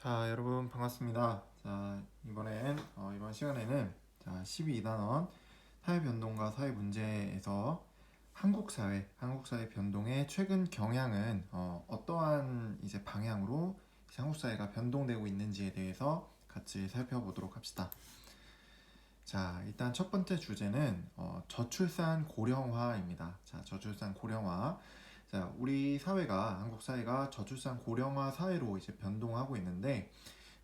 자, 여러분 반갑습니다. 자, 이번 시간에는 12단원 사회 변동과 사회 문제에서 한국 사회 변동의 최근 경향은 어떠한 이제 방향으로 이제 한국 사회가 변동되고 있는지에 대해서 같이 살펴보도록 합시다. 자, 일단 첫 번째 주제는 저출산 고령화입니다. 자, 저출산 고령화. 자, 한국 사회가 저출산 고령화 사회로 이제 변동하고 있는데,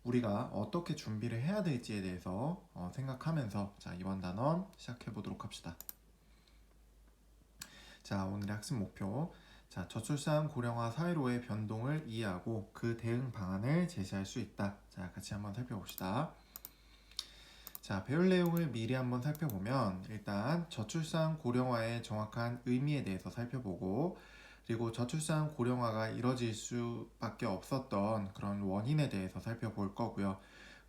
우리가 어떻게 준비를 해야 될지에 대해서 생각하면서 이번 단원 시작해 보도록 합시다. 자, 오늘의 학습 목표. 자, 저출산 고령화 사회로의 변동을 이해하고 그 대응 방안을 제시할 수 있다. 자, 같이 한번 살펴봅시다. 자, 배울 내용을 미리 한번 살펴보면 일단 저출산 고령화의 정확한 의미에 대해서 살펴보고, 그리고 저출산 고령화가 이뤄질 수밖에 없었던 그런 원인에 대해서 살펴볼 거고요.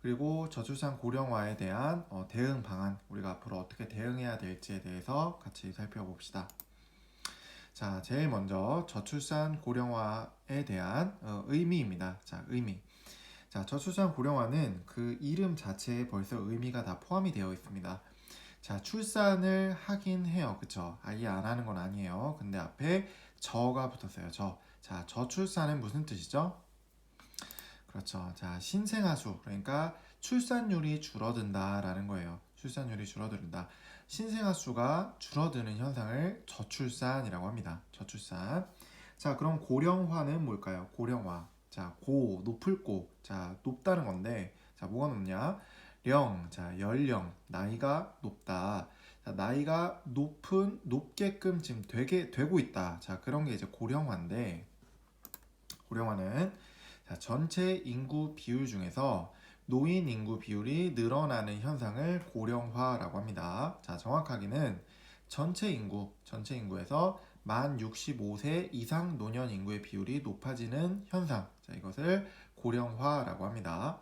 그리고 저출산 고령화에 대한 대응 방안, 우리가 앞으로 어떻게 대응해야 될지에 대해서 같이 살펴봅시다. 자, 제일 먼저 저출산 고령화에 대한 의미입니다. 자, 의미. 자, 저출산 고령화는 그 이름 자체에 벌써 의미가 다 포함이 되어 있습니다. 자, 출산을 하긴 해요. 그쵸? 아예 안 하는 건 아니에요. 근데 앞에 저가 붙었어요. 저. 자, 저출산은 무슨 뜻이죠? 그렇죠. 자, 신생아수. 그러니까 출산율이 줄어든다라는 거예요. 출산율이 줄어든다. 신생아 수가 줄어드는 현상을 저출산이라고 합니다. 저출산. 자, 그럼 고령화는 뭘까요? 고령화. 자, 높을 고. 자, 높다는 건데, 자, 뭐가 높냐? 자, 연령, 나이가 높다. 자, 나이가 높게끔 지금 되고 있다. 자, 그런 게 이제 고령화인데, 고령화는 전체 인구 비율 중에서 노인 인구 비율이 늘어나는 현상을 고령화라고 합니다. 자, 정확하게는 전체 인구에서 만 65세 이상 노년 인구의 비율이 높아지는 현상. 자, 이것을 고령화라고 합니다.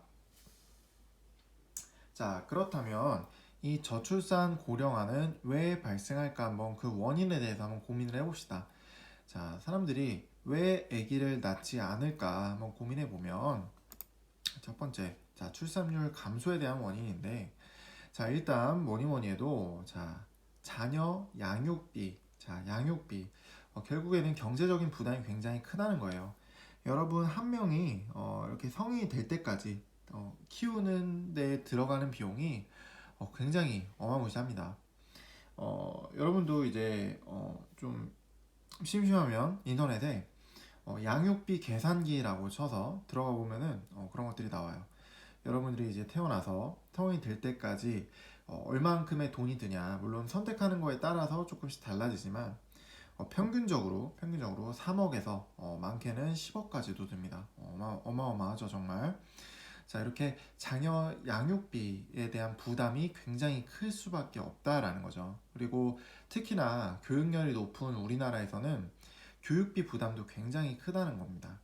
자, 그렇다면 이 저출산 고령화는 왜 발생할까 한번 그 원인에 대해서 한번 고민을 해봅시다. 자, 사람들이 왜 아기를 낳지 않을까 한번 고민해 보면 첫 번째, 자, 출산율 감소에 대한 원인인데, 자, 일단 뭐니 해도 자녀 양육비, 양육비, 결국에는 경제적인 부담이 굉장히 크다는 거예요. 여러분 한 명이 이렇게 성인이 될 때까지 키우는 데 들어가는 비용이 굉장히 어마무시합니다. 여러분도 이제 좀 심심하면 인터넷에 양육비 계산기라고 쳐서 들어가 보면은 그런 것들이 나와요. 여러분들이 이제 태어나서 성인이 될 때까지 얼만큼의 돈이 드냐, 물론 선택하는 거에 따라서 조금씩 달라지지만 평균적으로 3억에서 많게는 10억까지도 듭니다. 어마어마하죠, 정말. 자, 이렇게 자녀 양육비에 대한 부담이 굉장히 클 수밖에 없다라는 거죠. 그리고 특히나 교육열이 높은 우리나라에서는 교육비 부담도 굉장히 크다는 겁니다.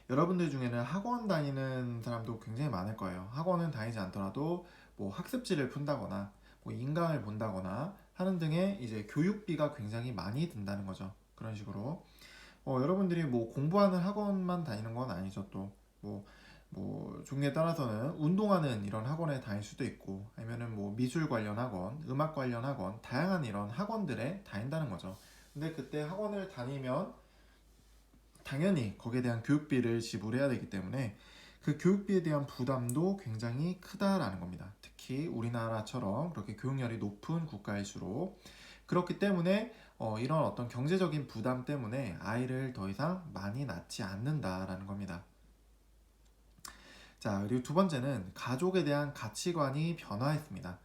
여러분들 중에는 학원 다니는 사람도 굉장히 많을 거예요. 학원은 다니지 않더라도 뭐 학습지를 푼다거나 뭐 인강을 본다거나 하는 등의 이제 교육비가 굉장히 많이 든다는 거죠. 그런 식으로 여러분들이 뭐 공부하는 학원만 다니는 건 아니죠. 또 종류에 따라서는 운동하는 이런 학원에 다닐 수도 있고, 아니면은 뭐 미술 관련 학원, 음악 관련 학원, 다양한 이런 학원들에 다닌다는 거죠. 근데 그때 학원을 다니면 당연히 거기에 대한 교육비를 지불해야 되기 때문에 그 교육비에 대한 부담도 굉장히 크다라는 겁니다. 특히 우리나라처럼 그렇게 교육열이 높은 국가일수록. 그렇기 때문에 이런 어떤 경제적인 부담 때문에 아이를 더 이상 많이 낳지 않는다라는 겁니다. 자, 그리고 두 번째는 가족에 대한 가치관이 변화했습니다.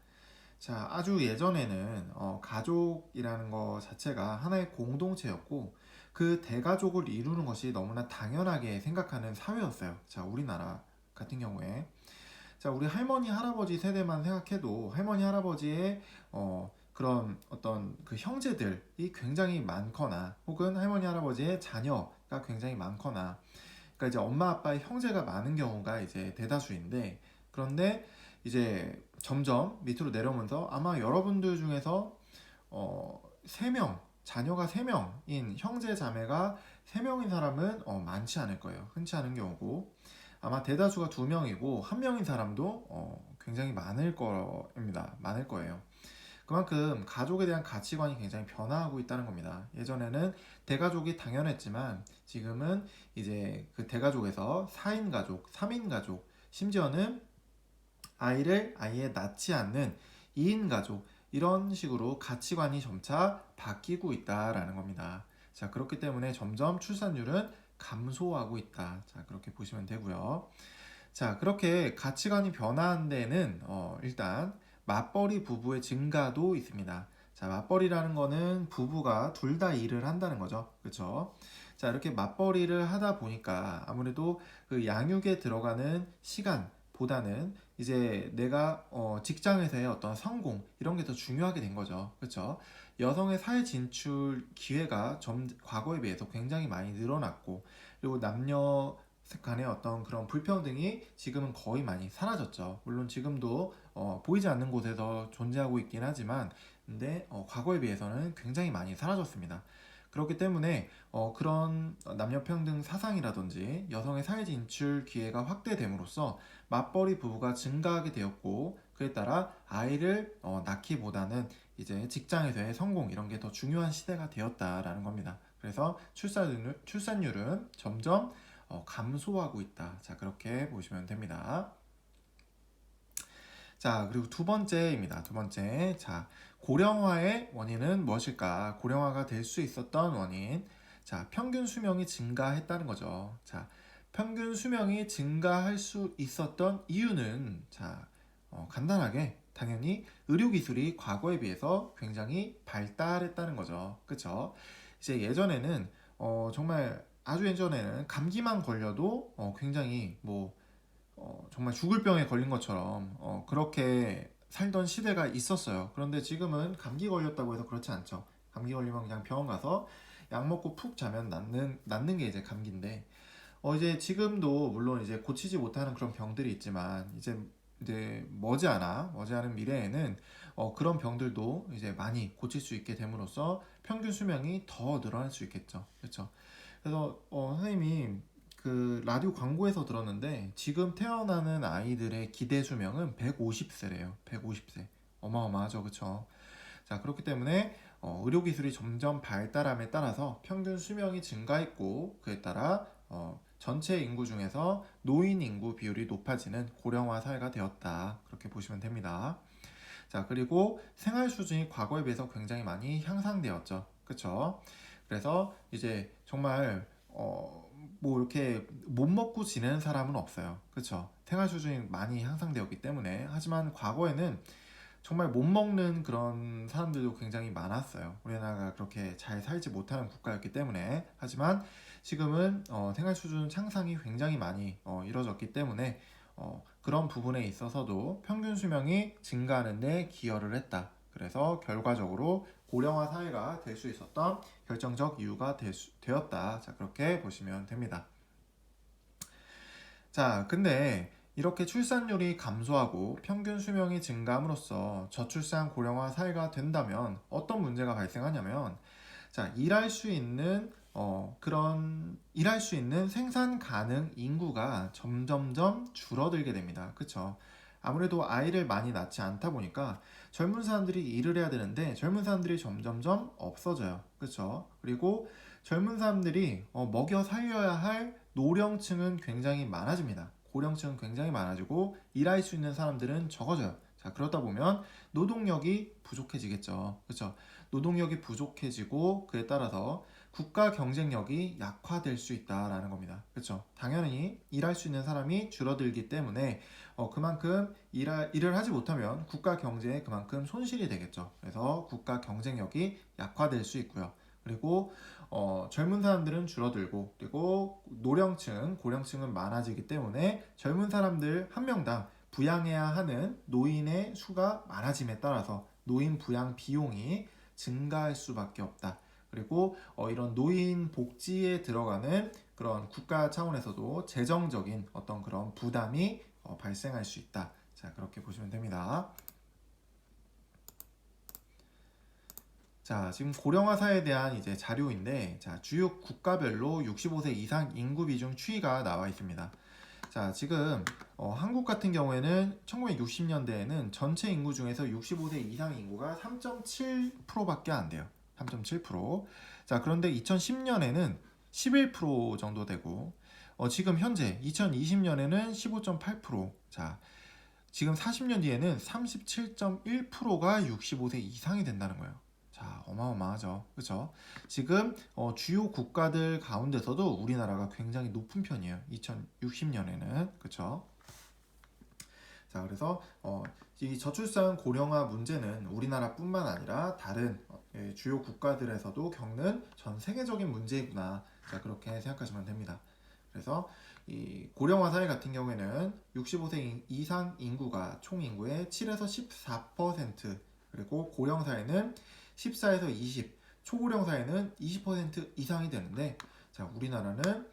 자, 아주 예전에는 가족이라는 것 자체가 하나의 공동체였고, 그 대가족을 이루는 것이 너무나 당연하게 생각하는 사회였어요. 자, 우리나라 같은 경우에. 자, 우리 할머니, 할아버지 세대만 생각해도 할머니, 할아버지의 그런 어떤 그 형제들이 굉장히 많거나, 혹은 할머니, 할아버지의 자녀가 굉장히 많거나, 그러니까 이제 엄마, 아빠의 형제가 많은 경우가 이제 대다수인데, 그런데 이제 점점 밑으로 내려오면서 아마 여러분들 중에서 3명, 자녀가 3명인 형제 자매가 3명인 사람은 많지 않을 거예요. 흔치 않은 경우고, 아마 대다수가 2명이고 1명인 사람도 굉장히 많을 겁니다. 많을 거예요. 그만큼 가족에 대한 가치관이 굉장히 변화하고 있다는 겁니다. 예전에는 대가족이 당연했지만 지금은 이제 그 대가족에서 4인 가족, 3인 가족, 심지어는 아이를 아예 낳지 않는 2인 가족, 이런 식으로 가치관이 점차 바뀌고 있다라는 겁니다. 자, 그렇기 때문에 점점 출산율은 감소하고 있다. 자, 그렇게 보시면 되고요. 자, 그렇게 가치관이 변화한 데는 일단 맞벌이 부부의 증가도 있습니다. 자, 맞벌이라는 거는 부부가 둘 다 일을 한다는 거죠. 그렇죠? 자, 이렇게 맞벌이를 하다 보니까 아무래도 그 양육에 들어가는 시간보다는 이제 내가 직장에서의 어떤 성공 이런 게 더 중요하게 된 거죠. 그렇죠? 여성의 사회 진출 기회가 과거에 비해서 굉장히 많이 늘어났고, 그리고 남녀 간의 어떤 그런 불평등이 지금은 거의 많이 사라졌죠. 물론 지금도 보이지 않는 곳에서 존재하고 있긴 하지만, 근데 과거에 비해서는 굉장히 많이 사라졌습니다. 그렇기 때문에 그런 남녀평등 사상이라든지 여성의 사회 진출 기회가 확대됨으로써 맞벌이 부부가 증가하게 되었고, 그에 따라 아이를 낳기보다는 이제 직장에서의 성공 이런 게 더 중요한 시대가 되었다라는 겁니다. 그래서 출산율은 점점 감소하고 있다. 자, 그렇게 보시면 됩니다. 자, 그리고 두 번째입니다. 두 번째. 자, 고령화의 원인은 무엇일까? 고령화가 될 수 있었던 원인. 자, 평균 수명이 증가했다는 거죠. 자, 평균 수명이 증가할 수 있었던 이유는, 자, 간단하게 당연히 의료기술이 과거에 비해서 굉장히 발달했다는 거죠. 그쵸? 이제 예전에는 정말 아주 예전에는 감기만 걸려도 굉장히 뭐 정말 죽을 병에 걸린 것처럼 그렇게 살던 시대가 있었어요. 그런데 지금은 감기 걸렸다고 해서 그렇지 않죠. 감기 걸리면 그냥 병원 가서 약 먹고 푹 자면 낫는 게 이제 감기인데, 이제 지금도 물론 이제 고치지 못하는 그런 병들이 있지만, 이제 머지않은 미래에는 그런 병들도 이제 많이 고칠 수 있게 됨으로써 평균 수명이 더 늘어날 수 있겠죠. 그렇죠? 그래서 선생님이 그 라디오 광고에서 들었는데, 지금 태어나는 아이들의 기대 수명은 150세래요. 150세. 어마어마하죠. 그쵸? 자, 그렇기 때문에 의료기술이 점점 발달함에 따라서 평균 수명이 증가했고, 그에 따라 전체 인구 중에서 노인 인구 비율이 높아지는 고령화 사회가 되었다. 그렇게 보시면 됩니다. 자, 그리고 생활 수준이 과거에 비해서 굉장히 많이 향상되었죠. 그쵸? 그래서 이제 정말 뭐 이렇게 못 먹고 지내는 사람은 없어요. 그쵸? 생활 수준이 많이 향상되었기 때문에. 하지만 과거에는 정말 못 먹는 그런 사람들도 굉장히 많았어요. 우리나라가 그렇게 잘 살지 못하는 국가였기 때문에. 하지만 지금은 생활 수준 향상이 굉장히 많이 이루어졌기 때문에 그런 부분에 있어서도 평균 수명이 증가하는 데 기여를 했다. 그래서 결과적으로 고령화 사회가 될 수 있었던 결정적 이유가 되었다. 자, 그렇게 보시면 됩니다. 자, 근데 이렇게 출산율이 감소하고 평균 수명이 증가함으로써 저출산 고령화 사회가 된다면 어떤 문제가 발생하냐면, 자, 일할 수 있는 생산 가능 인구가 점점점 줄어들게 됩니다. 그쵸? 아무래도 아이를 많이 낳지 않다 보니까 젊은 사람들이 일을 해야 되는데 젊은 사람들이 점점점 없어져요. 그쵸? 그리고 젊은 사람들이 먹여 살려야 할 노령층은 굉장히 많아집니다. 고령층은 굉장히 많아지고 일할 수 있는 사람들은 적어져요. 자, 그러다 보면 노동력이 부족해지겠죠. 그렇죠? 노동력이 부족해지고 그에 따라서 국가 경쟁력이 약화될 수 있다라는 겁니다. 그렇죠? 당연히 일할 수 있는 사람이 줄어들기 때문에 그만큼 일을 하지 못하면 국가 경제에 그만큼 손실이 되겠죠. 그래서 국가 경쟁력이 약화될 수 있고요. 그리고 젊은 사람들은 줄어들고, 그리고 고령층은 많아지기 때문에 젊은 사람들 한 명당 부양해야 하는 노인의 수가 많아짐에 따라서 노인 부양 비용이 증가할 수밖에 없다. 그리고 이런 노인 복지에 들어가는 그런 국가 차원에서도 재정적인 어떤 그런 부담이 발생할 수 있다. 자, 그렇게 보시면 됩니다. 자, 지금 고령화 사회에 대한 이제 자료인데, 자, 주요 국가별로 65세 이상 인구 비중 추이가 나와 있습니다. 자, 지금 한국 같은 경우에는 1960년대에는 전체 인구 중에서 65세 이상 인구가 3.7%밖에 안 돼요. 3.7%. 자, 그런데 2010년에는 11% 정도 되고 지금 현재 2020년에는 15.8%. 자, 지금 40년 뒤에는 37.1%가 65세 이상이 된다는 거예요. 자, 어마어마하죠. 그렇죠? 지금 주요 국가들 가운데서도 우리나라가 굉장히 높은 편이에요. 2060년에는. 그렇죠? 자, 그래서 이 저출산 고령화 문제는 우리나라뿐만 아니라 다른 주요 국가들에서도 겪는 전 세계적인 문제이구나. 자, 그렇게 생각하시면 됩니다. 그래서 이 고령화 사회 같은 경우에는 65세 이상 인구가 총 인구의 7에서 14%, 그리고 고령 사회는 14에서 20, 초고령 사회는 20% 이상이 되는데, 자, 우리나라는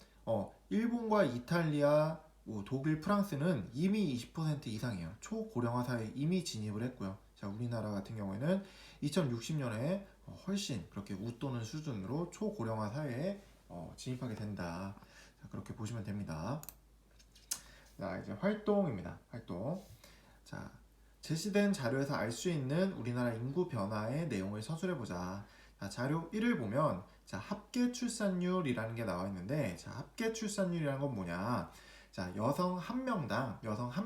일본과 이탈리아, 독일, 프랑스는 이미 20% 이상이에요. 초고령화 사회에 이미 진입을 했고요. 자, 우리나라 같은 경우에는 2060년에 훨씬 그렇게 웃도는 수준으로 초고령화 사회에 진입하게 된다. 자, 그렇게 보시면 됩니다. 자, 이제 활동입니다. 활동. 자, 제시된 자료에서 알 수 있는 우리나라 인구 변화의 내용을 서술해 보자. 자, 자료 1을 보면 자, 합계 출산율이라는 게 나와 있는데, 자, 합계 출산율이라는 건 뭐냐? 자, 여성 한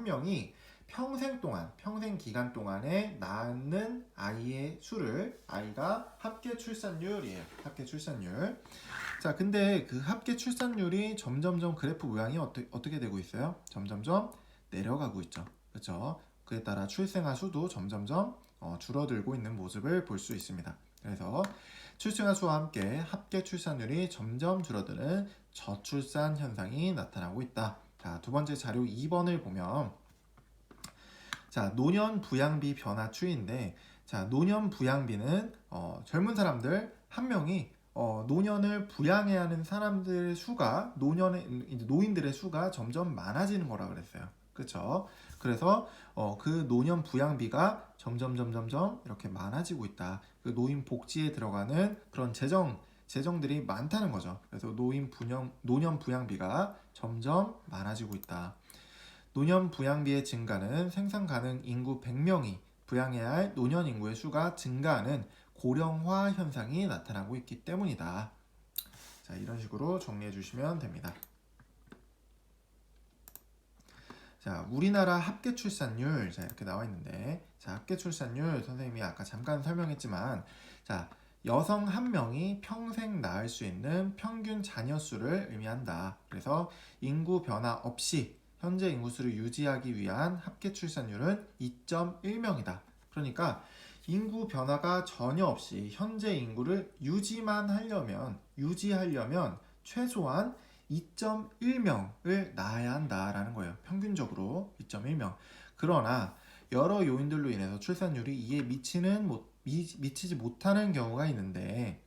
명이 평생 기간 동안에 낳는 아이의 수를, 아이가 합계 출산율이에요. 합계 출산율. 자, 근데 그 합계 출산율이 점점점 그래프 모양이 어떻게 되고 있어요? 점점점 내려가고 있죠. 그렇죠? 그에 따라 출생아 수도 점점점 줄어들고 있는 모습을 볼 수 있습니다. 그래서 출생아 수와 함께 합계 출산율이 점점 줄어드는 저출산 현상이 나타나고 있다. 자, 두 번째 자료 2번을 보면 자, 노년 부양비 변화 추이인데, 자, 노년 부양비는 젊은 사람들 한 명이 노년을 부양해야 하는 사람들의 수가 노인들의 수가 점점 많아지는 거라 그랬어요. 그렇죠? 그래서 그 노년 부양비가 점점 이렇게 많아지고 있다. 그 노인 복지에 들어가는 그런 재정들이 많다는 거죠. 그래서 노년 부양비가 점점 많아지고 있다. 노년 부양비의 증가는 생산 가능 인구 100명이 부양해야 할 노년 인구의 수가 증가하는 고령화 현상이 나타나고 있기 때문이다. 자, 이런 식으로 정리해 주시면 됩니다. 자, 우리나라 합계 출산율, 자, 이렇게 나와 있는데, 자, 합계 출산율 선생님이 아까 잠깐 설명했지만, 자, 여성 한 명이 평생 낳을 수 있는 평균 자녀 수를 의미한다. 그래서 인구 변화 없이 현재 인구수를 유지하기 위한 합계 출산율은 2.1명이다. 그러니까 인구 변화가 전혀 없이 현재 인구를 유지하려면 최소한 2.1명을 낳아야 한다라는 거예요. 평균적으로 2.1명. 그러나 여러 요인들로 인해서 출산율이 이에 미치지 못하는 경우가 있는데,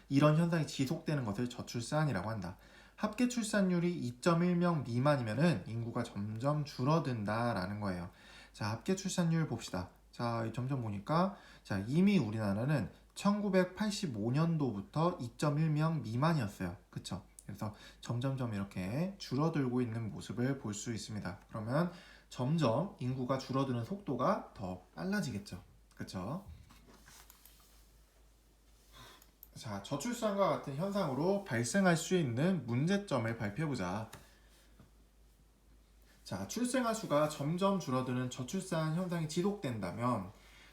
이런 현상이 지속되는 것을 저출산이라고 한다. 합계 출산율이 2.1명 미만이면은 인구가 점점 줄어든다라는 거예요. 자, 합계 출산율 봅시다. 자, 점점 보니까 자, 이미 우리나라는 1985년도부터 2.1명 미만이었어요. 그쵸? 그래서 점점점 이렇게 줄어들고 있는 모습을 볼 수 있습니다. 그러면 점점 인구가 줄어드는 속도가 더 빨라지겠죠. 그쵸? 자, 저출산과 같은 현상으로 발생할 수 있는 문제점을 발표해보자. 자, 출생아 수가 점점 줄어드는 저출산 현상이 지속된다면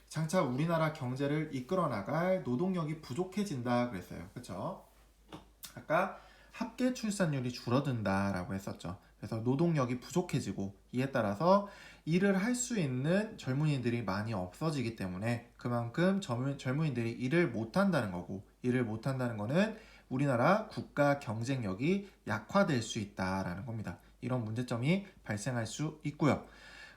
장차 우리나라 경제를 이끌어 나갈 노동력이 부족해진다 그랬어요. 그렇죠? 아까 합계 출산율이 줄어든다라고 했었죠. 그래서 노동력이 부족해지고 이에 따라서 일을 할 수 있는 젊은이들이 많이 없어지기 때문에 그만큼 젊은이들이 일을 못한다는 거고, 일을 못한다는 거는 우리나라 국가 경쟁력이 약화될 수 있다라는 겁니다. 이런 문제점이 발생할 수 있고요.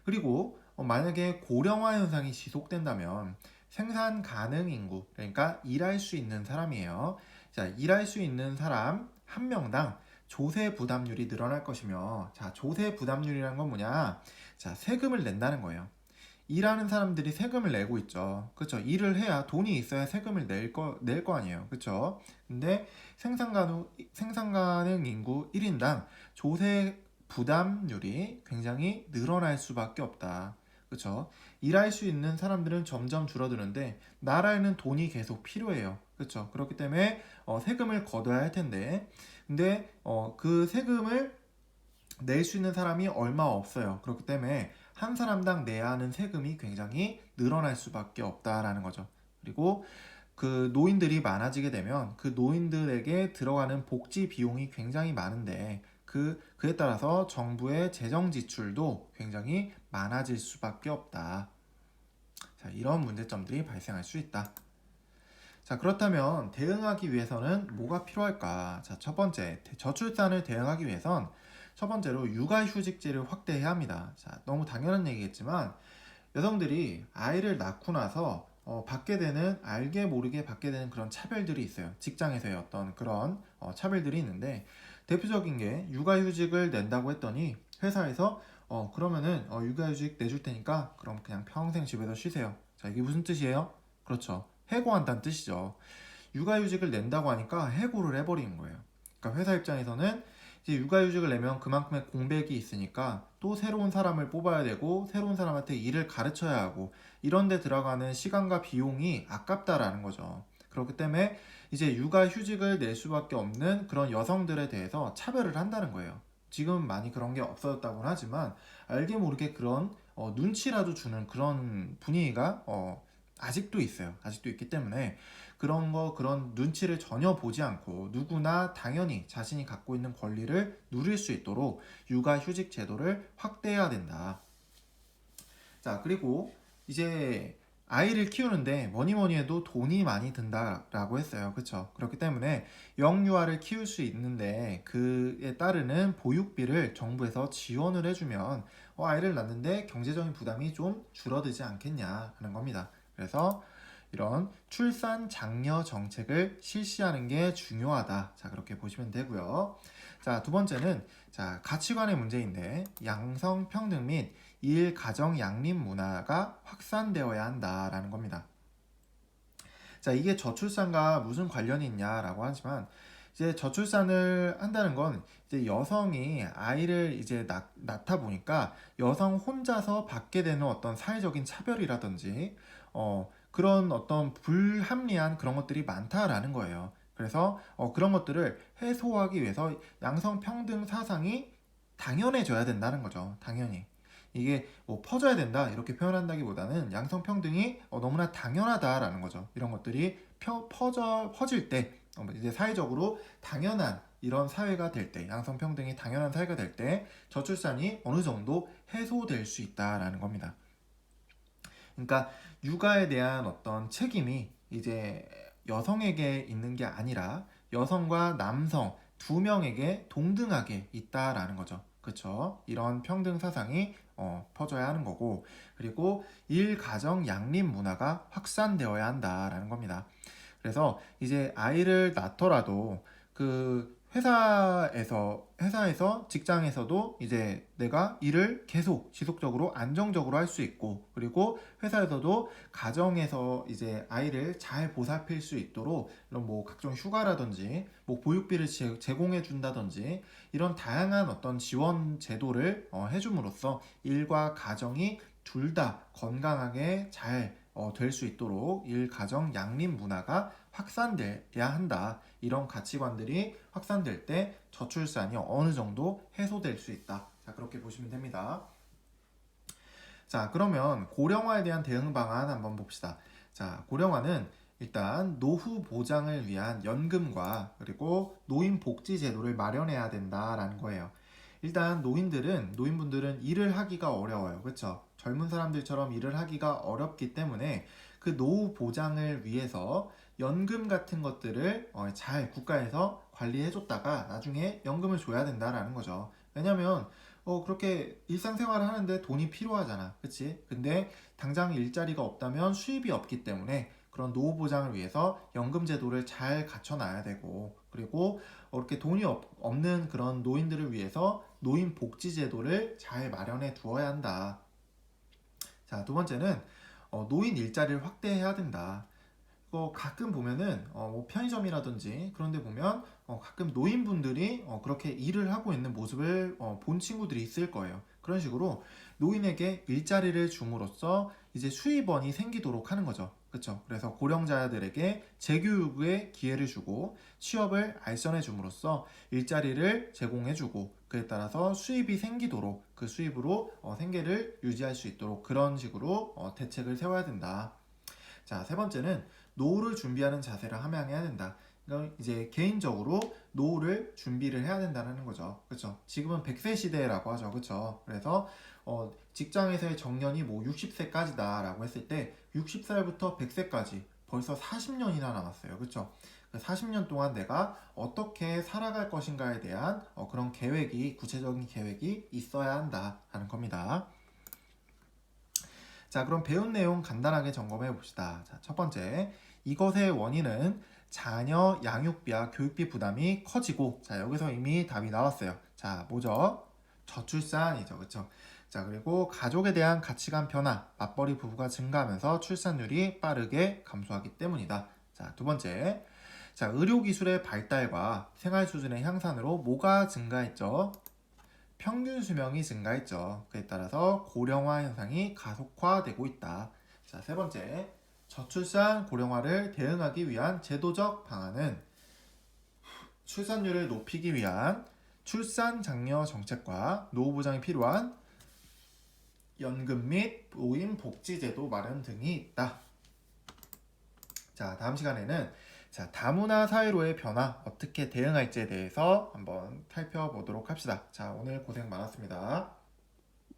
그리고 만약에 고령화 현상이 지속된다면 생산 가능 인구, 그러니까 일할 수 있는 사람이에요. 자, 일할 수 있는 사람 한 명당 조세 부담률이 늘어날 것이며, 자, 조세 부담률이란 건 뭐냐? 자, 세금을 낸다는 거예요. 일하는 사람들이 세금을 내고 있죠. 그렇죠? 일을 해야 돈이 있어야 세금을 낼 거 아니에요. 그렇죠? 근데 생산 가능 인구 1인당 조세 부담률이 굉장히 늘어날 수밖에 없다. 그렇죠? 일할 수 있는 사람들은 점점 줄어드는데 나라에는 돈이 계속 필요해요. 그렇죠? 그렇기 때문에 세금을 걷어야 할 텐데 근데 그 세금을 낼 수 있는 사람이 얼마 없어요. 그렇기 때문에 한 사람당 내야 하는 세금이 굉장히 늘어날 수밖에 없다라는 거죠. 그리고 그 노인들이 많아지게 되면 그 노인들에게 들어가는 복지 비용이 굉장히 많은데 그에 따라서 정부의 재정 지출도 굉장히 많아질 수밖에 없다. 자, 이런 문제점들이 발생할 수 있다. 자, 그렇다면 대응하기 위해서는 뭐가 필요할까? 자, 첫 번째, 저출산을 대응하기 위해선 첫 번째로 육아휴직제를 확대해야 합니다. 자, 너무 당연한 얘기겠지만 여성들이 아이를 낳고 나서 받게 되는 알게 모르게 받게 되는 그런 차별들이 있어요. 직장에서의 어떤 그런 차별들이 있는데 대표적인 게 육아휴직을 낸다고 했더니 회사에서 그러면은 육아휴직 내줄 테니까 그럼 그냥 평생 집에서 쉬세요. 자, 이게 무슨 뜻이에요? 그렇죠. 해고한다는 뜻이죠. 육아휴직을 낸다고 하니까 해고를 해버리는 거예요. 그러니까 회사 입장에서는 이제 육아휴직을 내면 그만큼의 공백이 있으니까 또 새로운 사람을 뽑아야 되고 새로운 사람한테 일을 가르쳐야 하고 이런 데 들어가는 시간과 비용이 아깝다라는 거죠. 그렇기 때문에 이제 육아휴직을 낼 수밖에 없는 그런 여성들에 대해서 차별을 한다는 거예요. 지금 많이 그런 게 없어졌다고는 하지만 알게 모르게 그런 눈치라도 주는 그런 분위기가 아직도 있어요. 아직도 있기 때문에 그런 눈치를 전혀 보지 않고 누구나 당연히 자신이 갖고 있는 권리를 누릴 수 있도록 육아휴직 제도를 확대해야 된다. 자, 그리고 이제 아이를 키우는데 뭐니 뭐니 해도 돈이 많이 든다라고 했어요. 그렇죠? 그렇기 때문에 영유아를 키울 수 있는데 그에 따르는 보육비를 정부에서 지원을 해주면 아이를 낳는데 경제적인 부담이 좀 줄어들지 않겠냐 하는 겁니다. 그래서 이런 출산 장려 정책을 실시하는 게 중요하다. 자, 그렇게 보시면 되고요. 자, 두 번째는 자, 가치관의 문제인데 양성 평등 및 일 가정 양립 문화가 확산되어야 한다라는 겁니다. 자, 이게 저출산과 무슨 관련이 있냐라고 하지만 이제 저출산을 한다는 건 이제 여성이 아이를 이제 낳다 보니까 여성 혼자서 받게 되는 어떤 사회적인 차별이라든지 그런 어떤 불합리한 그런 것들이 많다라는 거예요. 그래서 그런 것들을 해소하기 위해서 양성평등 사상이 당연해져야 된다는 거죠. 당연히. 이게 뭐 퍼져야 된다 이렇게 표현한다기보다는 양성평등이 너무나 당연하다라는 거죠. 이런 것들이 퍼질 때 이제 사회적으로 당연한 이런 사회가 될 때, 양성평등이 당연한 사회가 될 때 저출산이 어느 정도 해소될 수 있다라는 겁니다. 그러니까 육아에 대한 어떤 책임이 이제 여성에게 있는 게 아니라 여성과 남성 두 명에게 동등하게 있다라는 거죠. 그렇죠? 이런 평등 사상이 퍼져야 하는 거고 그리고 일 가정 양립 문화가 확산되어야 한다라는 겁니다. 그래서 이제 아이를 낳더라도 그 회사에서 직장에서도 이제 내가 일을 계속 지속적으로 안정적으로 할 수 있고 그리고 회사에서도 가정에서 이제 아이를 잘 보살필 수 있도록 이런 뭐 각종 휴가라든지 뭐 보육비를 제공해 준다든지 이런 다양한 어떤 지원 제도를 해줌으로써 일과 가정이 둘 다 건강하게 잘 될 수 있도록 일 가정 양립 문화가 확산돼야 한다. 이런 가치관들이 확산될 때 저출산이 어느 정도 해소될 수 있다. 자, 그렇게 보시면 됩니다. 자, 그러면 고령화에 대한 대응 방안 한번 봅시다. 자, 고령화는 일단 노후 보장을 위한 연금과 그리고 노인 복지 제도를 마련해야 된다라는 거예요. 일단 노인분들은 일을 하기가 어려워요. 그렇죠? 젊은 사람들처럼 일을 하기가 어렵기 때문에 그 노후 보장을 위해서 연금 같은 것들을 잘 국가에서 관리해줬다가 나중에 연금을 줘야 된다라는 거죠. 왜냐면 그렇게 일상생활을 하는데 돈이 필요하잖아. 그치? 근데 당장 일자리가 없다면 수입이 없기 때문에 그런 노후 보장을 위해서 연금 제도를 잘 갖춰놔야 되고 그리고 이렇게 돈이 없는 그런 노인들을 위해서 노인 복지 제도를 잘 마련해 두어야 한다. 자, 두 번째는 노인 일자리를 확대해야 된다. 가끔 보면은 뭐 편의점이라든지 그런 데 보면 가끔 노인분들이 그렇게 일을 하고 있는 모습을 본 친구들이 있을 거예요. 그런 식으로 노인에게 일자리를 줌으로써 이제 수입원이 생기도록 하는 거죠. 그렇죠? 그래서 고령자들에게 재교육의 기회를 주고 취업을 알선해 줌으로써 일자리를 제공해 주고 그에 따라서 수입이 생기도록 그 수입으로 생계를 유지할 수 있도록 그런 식으로 대책을 세워야 된다. 자, 세 번째는 노후를 준비하는 자세를 함양해야 된다. 그러니까 이제 개인적으로 노후를 준비를 해야 된다는 거죠. 그렇죠? 지금은 100세 시대라고 하죠. 그렇죠? 그래서 직장에서의 정년이 뭐 60세까지다라고 했을 때 60살부터 100세까지 벌써 40년이나 남았어요. 그렇죠? 40년 동안 내가 어떻게 살아갈 것인가에 대한 그런 계획이 구체적인 계획이 있어야 한다라는 겁니다. 자, 그럼 배운 내용 간단하게 점검해 봅시다. 자, 첫 번째, 이것의 원인은 자녀 양육비와 교육비 부담이 커지고, 자, 여기서 이미 답이 나왔어요. 자, 뭐죠? 저출산이죠. 그쵸? 자, 그리고 가족에 대한 가치관 변화, 맞벌이 부부가 증가하면서 출산율이 빠르게 감소하기 때문이다. 자, 두 번째, 자, 의료기술의 발달과 생활 수준의 향상으로 뭐가 증가했죠? 평균 수명이 증가했죠. 그에 따라서 고령화 현상이 가속화되고 있다. 자, 세 번째, 저출산 고령화를 대응하기 위한 제도적 방안은 출산율을 높이기 위한 출산 장려 정책과 노후 보장이 필요한 연금 및 노인 복지제도 마련 등이 있다. 자, 다음 시간에는 자, 다문화 사회로의 변화 어떻게 대응할지에 대해서 한번 살펴보도록 합시다. 자, 오늘 고생 많았습니다.